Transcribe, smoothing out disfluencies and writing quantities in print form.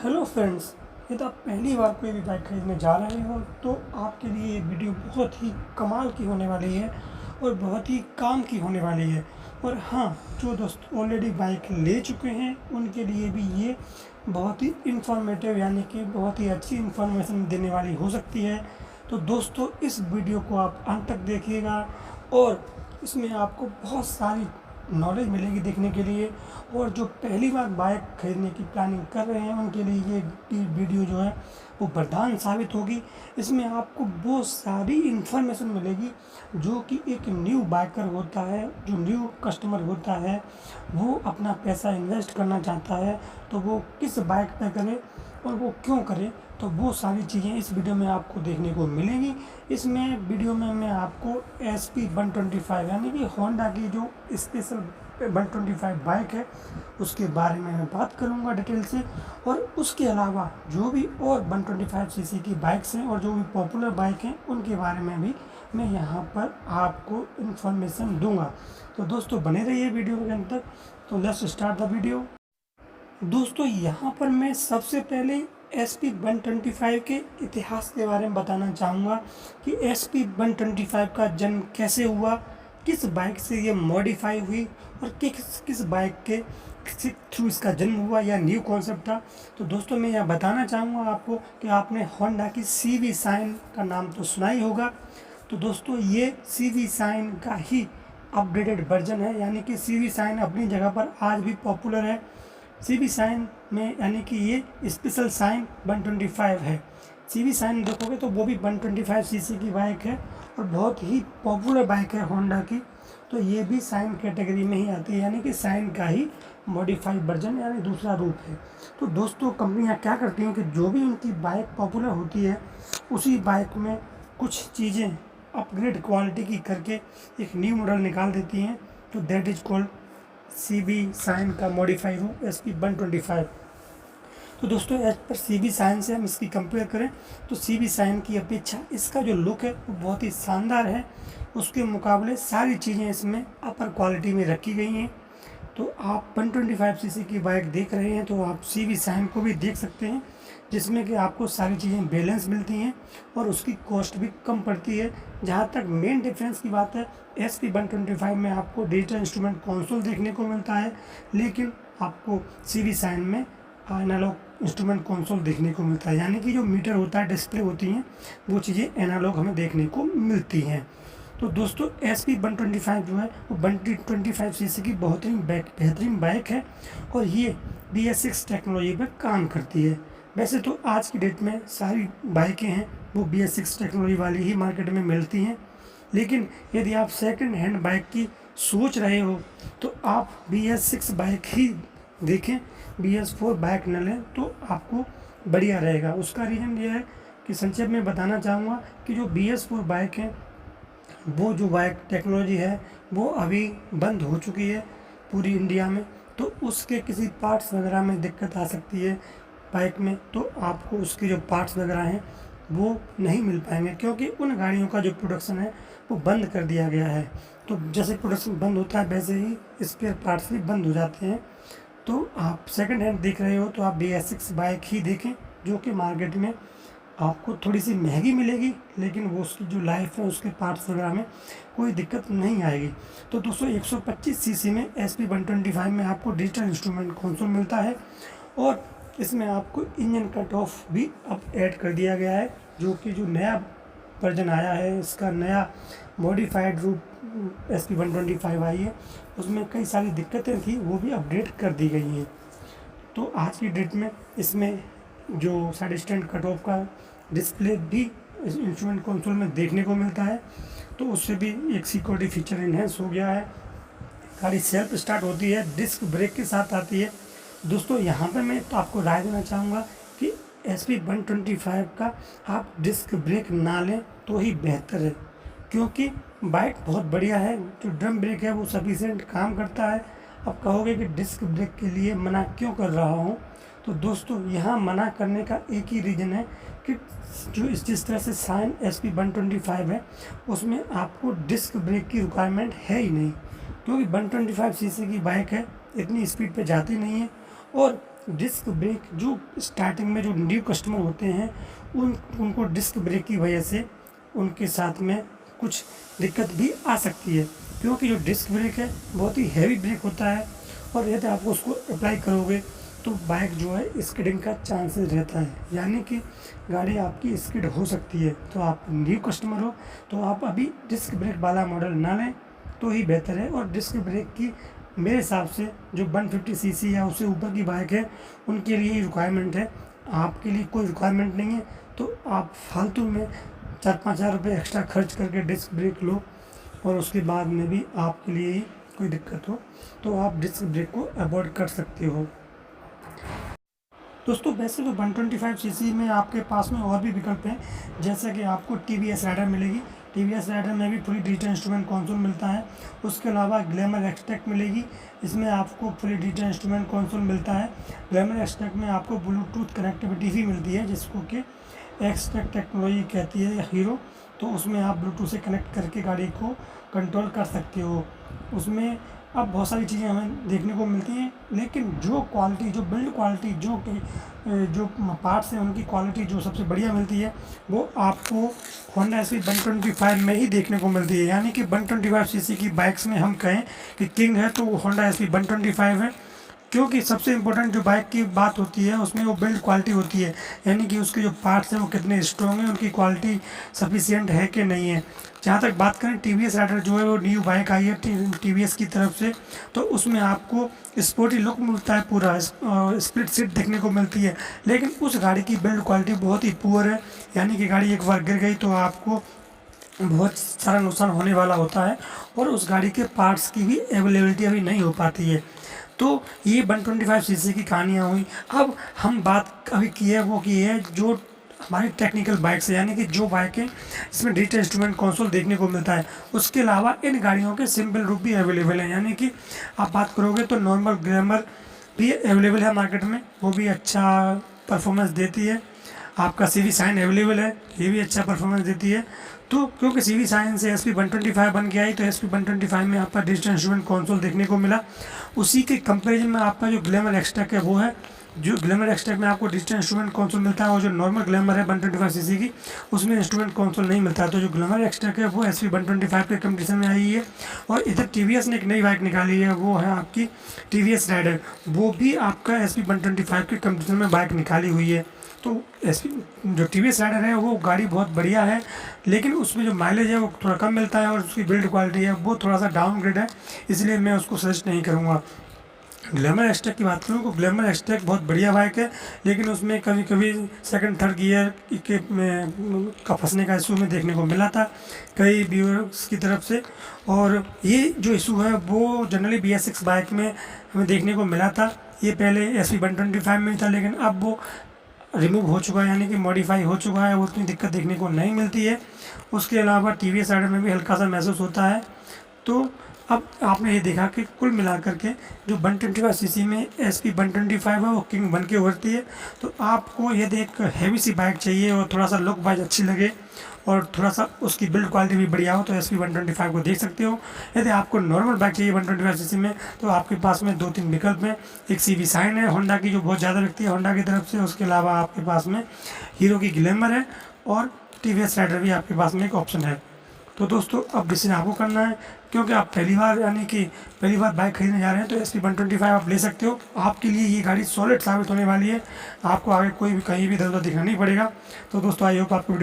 Hello friends, यदि आप पहली बार कोई भी बाइक खरीदने जा रहे हो तो आपके लिए ये वीडियो बहुत ही कमाल की होने वाली है और बहुत ही काम की होने वाली है। और हाँ, जो दोस्त ऑलरेडी बाइक ले चुके हैं उनके लिए भी ये बहुत ही इन्फॉर्मेटिव यानी कि बहुत ही अच्छी इन्फॉर्मेशन देने वाली हो सकती है। तो दोस्तों, इस वीडियो को आप अंत तक देखिएगा और इसमें आपको बहुत सारी नॉलेज मिलेगी देखने के लिए। और जो पहली बार बाइक खरीदने की प्लानिंग कर रहे हैं उनके लिए ये वीडियो जो है वो वरदान साबित होगी। इसमें आपको बहुत सारी इन्फॉर्मेशन मिलेगी जो कि एक न्यू बाइकर होता है, जो न्यू कस्टमर होता है, वो अपना पैसा इन्वेस्ट करना चाहता है तो वो किस बाइक पे करे और वो क्यों करे। तो वो सारी चीज़ें इस वीडियो में आपको देखने को मिलेंगी। इसमें वीडियो में मैं आपको SP125 यानी कि होंडा की जो स्पेशल 125 बाइक है उसके बारे में मैं बात करूंगा डिटेल से। और उसके अलावा जो भी और 125 सीसी की बाइक्स हैं और जो भी पॉपुलर बाइक हैं उनके बारे में भी मैं यहाँ पर आपको इन्फॉर्मेशन दूंगा। तो दोस्तों, बने रहिए वीडियो के अंत तक। तो लेट्स स्टार्ट द वीडियो। दोस्तों, यहाँ पर मैं सबसे पहले SP125 के इतिहास के बारे में बताना चाहूँगा कि SP125 का जन्म कैसे हुआ, किस बाइक से ये मॉडिफाई हुई और किस बाइक के थ्रू इसका जन्म हुआ या न्यू कॉन्सेप्ट था। तो दोस्तों, मैं यह बताना चाहूँगा आपको कि आपने होंडा की CV साइन का नाम तो सुना ही होगा। तो दोस्तों, ये CV साइन का ही अपग्रेडेड वर्जन है, यानी कि CV साइन अपनी जगह पर आज भी पॉपुलर है। CV साइन में यानी कि ये स्पेशल साइन 125 है। CV साइन देखोगे तो वो भी 125 सीसी की बाइक है और बहुत ही पॉपुलर बाइक है होंडा की। तो ये भी साइन कैटेगरी में ही आती है, यानी कि साइन का ही मॉडिफाइड वर्जन यानी दूसरा रूप है। तो दोस्तों, कंपनियां क्या करती हैं कि जो भी उनकी बाइक पॉपुलर होती है उसी बाइक में कुछ चीज़ें अपग्रेड क्वालिटी की करके एक न्यू मॉडल निकाल देती हैं। तो that is called CV sine का मॉडिफाई रूप SP125। तो दोस्तों, एज पर CV साइन से हम इसकी कंपेयर करें तो CV साइन की अपेक्षा इसका जो लुक है वो बहुत ही शानदार है। उसके मुकाबले सारी चीज़ें इसमें अपर क्वालिटी में रखी गई हैं। तो आप 125 सीसी की बाइक देख रहे हैं तो आप CV साइन को भी देख सकते हैं, जिसमें कि आपको सारी चीज़ें बैलेंस मिलती हैं और उसकी कॉस्ट भी कम पड़ती है। जहाँ तक मेन डिफरेंस की बात है, SP125 में आपको डिजिटल इंस्ट्रूमेंट कंसोल देखने को मिलता है, लेकिन आपको CV साइन में एनालॉग इंस्ट्रूमेंट कंसोल देखने को मिलता है, यानी कि जो मीटर होता है, डिस्प्ले होती हैं, वो चीज़ें एनालॉग हमें देखने को मिलती हैं। तो दोस्तों, SP125 जो है वो 125 सीसी की बहुत ही बेहतरीन बाइक है और ये BS6 टेक्नोलॉजी पर काम करती है। वैसे तो आज की डेट में सारी बाइकें हैं वो BS6 टेक्नोलॉजी वाली ही मार्केट में मिलती हैं, लेकिन यदि आप सेकंड हैंड बाइक की सोच रहे हो तो आप BS6 बाइक ही देखें, BS4 बाइक न लें तो आपको बढ़िया रहेगा। उसका रीज़न ये है कि संक्षेप में बताना चाहूँगा कि जो BS4 बाइक है वो जो बाइक टेक्नोलॉजी है वो अभी बंद हो चुकी है पूरी इंडिया में। तो उसके किसी पार्ट्स वगैरह में दिक्कत आ सकती है बाइक में, तो आपको उसके जो पार्ट्स वगैरह हैं वो नहीं मिल पाएंगे, क्योंकि उन गाड़ियों का जो प्रोडक्शन है वो बंद कर दिया गया है। तो जैसे प्रोडक्शन बंद होता है वैसे ही स्पेयर पार्ट्स भी बंद हो जाते हैं। तो आप सेकंड हैंड देख रहे हो तो आप BS6 बाइक ही देखें, जो कि मार्केट में आपको थोड़ी सी महंगी मिलेगी, लेकिन वो उसकी जो लाइफ है उसके पार्ट्स वगैरह में कोई दिक्कत नहीं आएगी। तो दोस्तों, 125 सीसी में SP125 में आपको डिजिटल इंस्ट्रूमेंट कंसोल मिलता है और इसमें आपको इंजन कट ऑफ भी अब ऐड कर दिया गया है, जो कि जो नया वर्जन आया है इसका नया मॉडिफाइड रूप SP125 आई है, उसमें कई सारी दिक्कतें थी वो भी अपडेट कर दी गई हैं। तो आज की डेट में इसमें जो साइड स्टैंड कट ऑफ का डिस्प्ले भी इंस्ट्रूमेंट कंसोल में देखने को मिलता है, तो उससे भी एक सिक्योरिटी फीचर इन्हेंस हो गया है। गाड़ी सेल्फ स्टार्ट होती है, डिस्क ब्रेक के साथ आती है। दोस्तों, यहाँ पे मैं तो आपको राय देना चाहूँगा कि SP125 का आप डिस्क ब्रेक ना लें तो ही बेहतर है, क्योंकि बाइक बहुत बढ़िया है, जो ड्रम ब्रेक है वो सफिशिएंट काम करता है। अब कहोगे कि डिस्क ब्रेक के लिए मना क्यों कर रहा हूँ, तो दोस्तों यहाँ मना करने का एक ही रीज़न है कि जो जिस तरह से साइन SP125 है उसमें आपको डिस्क ब्रेक की रिक्वायरमेंट है ही नहीं, क्योंकि 125 सीसी की बाइक है, इतनी स्पीड पे जाती नहीं है और डिस्क ब्रेक जो स्टार्टिंग में जो न्यू कस्टमर होते हैं उनको डिस्क ब्रेक की वजह से उनके साथ में कुछ दिक्कत भी आ सकती है, क्योंकि जो डिस्क ब्रेक है बहुत ही हैवी ब्रेक होता है और यदि आप उसको अप्लाई करोगे तो बाइक जो है स्किडिंग का चांसेस रहता है, यानी कि गाड़ी आपकी स्किड हो सकती है। तो आप न्यू कस्टमर हो तो आप अभी डिस्क ब्रेक वाला मॉडल ना लें तो ही बेहतर है। और डिस्क ब्रेक की मेरे हिसाब से जो 150 सीसी या उससे ऊपर की बाइक है उनके लिए रिक्वायरमेंट है, आपके लिए कोई रिक्वायरमेंट नहीं है। तो आप फालतू में 4-5 हज़ार रुपये एक्स्ट्रा खर्च करके डिस्क ब्रेक लो और उसके बाद में भी आपके लिए ही कोई दिक्कत हो तो आप डिस्क ब्रेक को अवॉइड कर सकते हो। दोस्तों वैसे तो 125 सीसी में आपके पास में और भी विकल्प हैं, जैसे कि आपको TVS राइडर मिलेगी। TVS राइडर में भी फुली डिजिटल इंस्ट्रूमेंट कंसोल मिलता है। उसके अलावा ग्लैमर एक्सटेक मिलेगी, इसमें आपको फुली डिजिटल इंस्ट्रूमेंट कंसोल मिलता है। ग्लैमर एक्सटेक में आपको ब्लूटूथ कनेक्टिविटी भी मिलती है, जिसको कि एक्सटेक टेक्नोलॉजी कहती है हीरो। तो उसमें आप ब्लूटूथ से कनेक्ट करके गाड़ी को कंट्रोल कर सकते हो। उसमें अब बहुत सारी चीज़ें हमें देखने को मिलती हैं, लेकिन जो क्वालिटी, जो बिल्ड क्वालिटी, जो पार्ट्स हैं उनकी क्वालिटी जो सबसे बढ़िया मिलती है वो आपको होंडा SV 125 में ही देखने को मिलती है। यानी कि 125 सीसी की बाइक्स में हम कहें कि किंग है तो वो होंडा SV 125 है, क्योंकि सबसे इम्पोर्टेंट जो बाइक की बात होती है उसमें वो बिल्ड क्वालिटी होती है, यानी कि उसके जो पार्ट्स हैं वो कितने स्ट्रॉन्ग हैं, उनकी क्वालिटी सफिशिएंट है कि नहीं है। जहाँ तक बात करें TVS राइडर जो है वो न्यू बाइक आई है TVS की तरफ से, तो उसमें आपको स्पोर्टी लुक मिलता है, पूरा स्प्लिट सीट देखने को मिलती है। लेकिन उस गाड़ी की बिल्ड क्वालिटी बहुत ही पुअर है, यानी कि गाड़ी एक बार गिर गई तो आपको बहुत सारा नुकसान होने वाला होता है और उस गाड़ी के पार्ट्स की भी अवेलेबिलिटी अभी नहीं हो पाती है। तो ये 125 सीसी की कहानियाँ हुई। अब हम बात अभी की है वो की है जो हमारी टेक्निकल बाइक्स है, यानी कि जो बाइकें इसमें डिजिटल इंस्ट्रूमेंट कंसोल देखने को मिलता है। उसके अलावा इन गाड़ियों के सिंपल रूप भी अवेलेबल हैं, यानी कि आप बात करोगे तो नॉर्मल ग्लैमर भी अवेलेबल है मार्केट में, वो भी अच्छा परफॉर्मेंस देती है। आपका CV शाइन अवेलेबल है, ये भी अच्छा परफॉर्मेंस देती है। तो क्योंकि CV शाइन से SP 125 बन के आई तो SP 125 में आपका डिजिटल इंस्ट्रूमेंट कंसोल देखने को मिला। उसी के कंपैरिजन में आपका जो ग्लैमर एक्सटेक है वो है, जो ग्लैमर एक्सटेक में आपको डिजिटल इंस्ट्रूमेंट कंसोल मिलता है और जो नॉर्मल ग्लैमर है 125 सीसी की उसमें इंस्ट्रूमेंट कंसोल नहीं मिलता है। तो जो ग्लैमर एक्सटेक है वो SP 125 के कंपटीशन में आई है। और इधर TVS ने एक नई बाइक निकाली है, वो है आपकी TVS राइडर, वो भी आपका SP 125 के कंपटीशन में बाइक निकाली हुई है। तो जो TVS राइडर है वो गाड़ी बहुत बढ़िया है, लेकिन उसमें जो माइलेज है वो थोड़ा कम मिलता है और उसकी बिल्ड क्वालिटी है वो थोड़ा सा डाउनग्रेड है, इसलिए मैं उसको सजेस्ट नहीं करूँगा। ग्लैमर एक्सटेक की बात करूँ तो ग्लैमर एक्सटेक बहुत बढ़िया बाइक है, लेकिन उसमें कभी कभी सेकंड थर्ड गियर के का फंसने का इशू में देखने को मिला था कई व्यूअर्स की तरफ से। और ये जो इशू है वो जनरली BS6 बाइक में हमें देखने को मिला था। ये पहले SP 125 में था, लेकिन अब वो रिमूव हो चुका है, यानी कि मॉडिफाई हो चुका है, वो उतनी दिक्कत देखने को नहीं मिलती है। उसके अलावा TVS राइडर में भी हल्का सा महसूस होता है। तो अब आपने ये देखा कि कुल मिलाकर के जो 125 सीसी में SP 125 है वो किंग बन के उभरती है। तो आपको यदि एक हैवी सी बाइक चाहिए और थोड़ा सा लुक वाइज अच्छी लगे और थोड़ा सा उसकी बिल्ड क्वालिटी भी बढ़िया हो तो SP 125 को देख सकते हो। यदि आपको नॉर्मल बाइक चाहिए 125 सीसी में तो आपके पास में 2-3 विकल्प हैं। एक CV शाइन है होंडा की जो बहुत ज़्यादा बिकती है होंडा की तरफ से, उसके अलावा आपके पास में हीरो की ग्लैमर है और TVS राइडर भी आपके पास में एक ऑप्शन है। तो दोस्तों अब डिसीजन आपको करना है, क्योंकि आप पहली बार यानी कि पहली बार बाइक खरीदने जा रहे हैं तो SP 125 आप ले सकते हो। आपके लिए ये गाड़ी सॉलिड साबित होने वाली है, आपको आगे कोई भी कहीं भी इधर उधर दिखना नहीं पड़ेगा। तो दोस्तों आई होप आपको वीडियो